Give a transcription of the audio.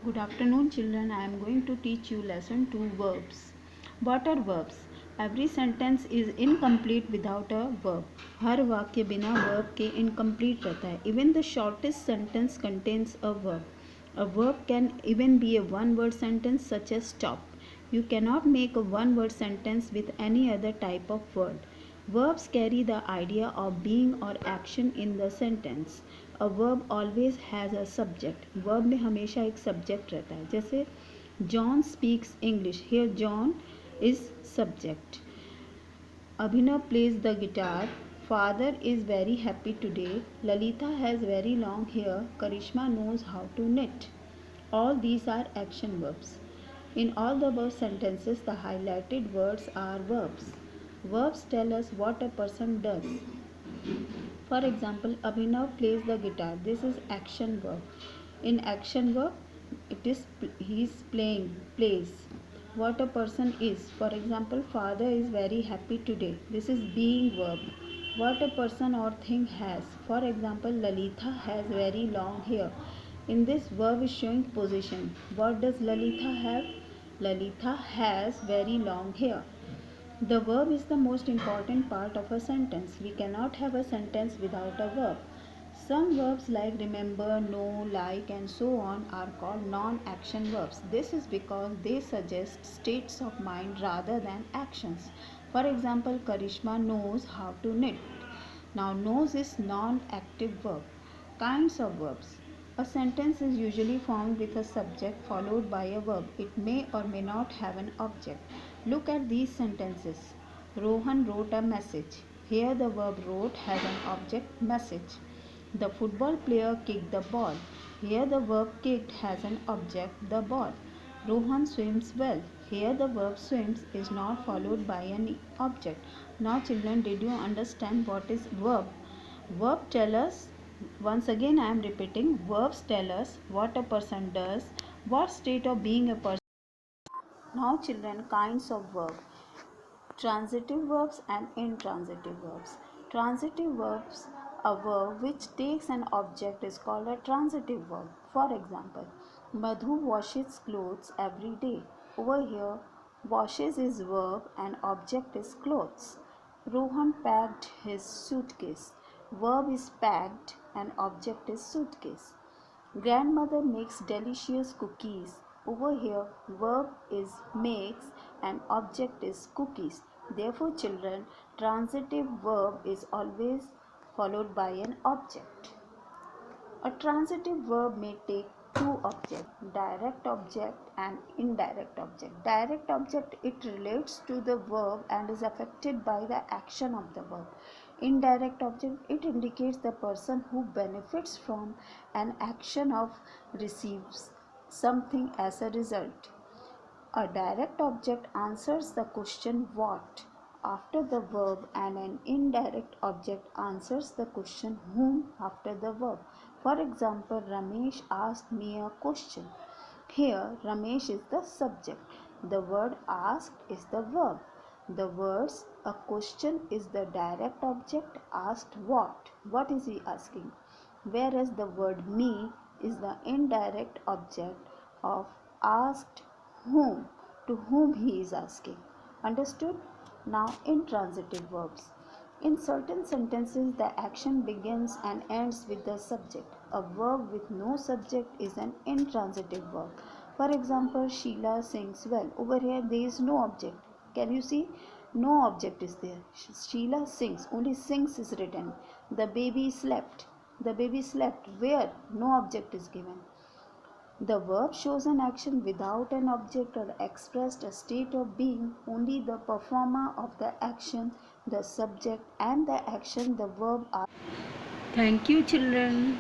Good afternoon, children. I am going to teach you lesson 2 verbs. What are verbs? Every sentence is incomplete without a verb. हर वाक्य बिना verb के incomplete रहता है. Even the shortest sentence contains a verb. A verb can even be a one-word sentence such as stop. You cannot make a one-word sentence with any other type of word. Verbs carry the idea of being or action in the sentence. A verb always has a subject. Verb में हमेशा एक subject रहता है. जैसे John speaks English. Here John is subject. Abhinav plays the guitar. Father is very happy today. Lalita has very long hair. Karishma knows how to knit. All these are action verbs. In all the above sentences, the highlighted words are verbs. Verbs tell us what a person does. For example, Abhinav plays the guitar. This is action verb. In action verb, it is he is playing, plays. What a person is. For example, father is very happy today. This is being verb. What a person or thing has. For example, Lalita has very long hair. In this, verb is showing position. What does Lalita have? Lalita has very long hair. The verb is the most important part of a sentence. We cannot have a sentence without a verb. Some verbs like remember, know, like, and so on are called non-action verbs. This is because they suggest states of mind rather than actions. For example, Karishma knows how to knit. Now, knows is non-active verb. Kinds of verbs. A sentence is usually formed with a subject followed by a verb. It may or may not have an object. Look at these sentences. Rohan wrote a message. Here the verb wrote has an object message. The football player kicked the ball. Here the verb kicked has an object the ball. Rohan swims well. Here the verb swims is not followed by any object. Now children, did you understand what is verb? Verb tell us, once again I am repeating, verbs tell us what a person does, what state of being a person. Now children, kinds of verb. Transitive verbs and intransitive verbs. Transitive verbs, a verb which takes an object is called a transitive verb. For example, Madhu washes clothes every day. Over here, washes is verb and object is clothes. Rohan packed his suitcase. Verb is packed and object is suitcase. Grandmother makes delicious cookies. Over here, verb is makes and object is cookies. Therefore, children, transitive verb is always followed by an object. A transitive verb may take two objects, direct object and indirect object. Direct object, it relates to the verb and is affected by the action of the verb. Indirect object, it indicates the person who benefits from an action of receives something as a result. A direct object answers the question what after the verb and an indirect object answers the question whom after the verb. For example, Ramesh asked me a question. Here, Ramesh is the subject. The word asked is the verb. The words a question is the direct object. Asked what? What is he asking? Whereas the word me is the indirect object of asked whom, to whom he is asking. Understood? Now, intransitive verbs. In certain sentences, the action begins and ends with the subject. A verb with no subject is an intransitive verb. For example, Sheila sings well. Over here, there is no object. Can you see? No object is there. Sheila sings. Only sings is written. The baby slept. The baby slept. Where? No object is given. The verb shows an action without an object or expressed a state of being. Only the performer of the action, the subject and the action, the verb are. Thank you children.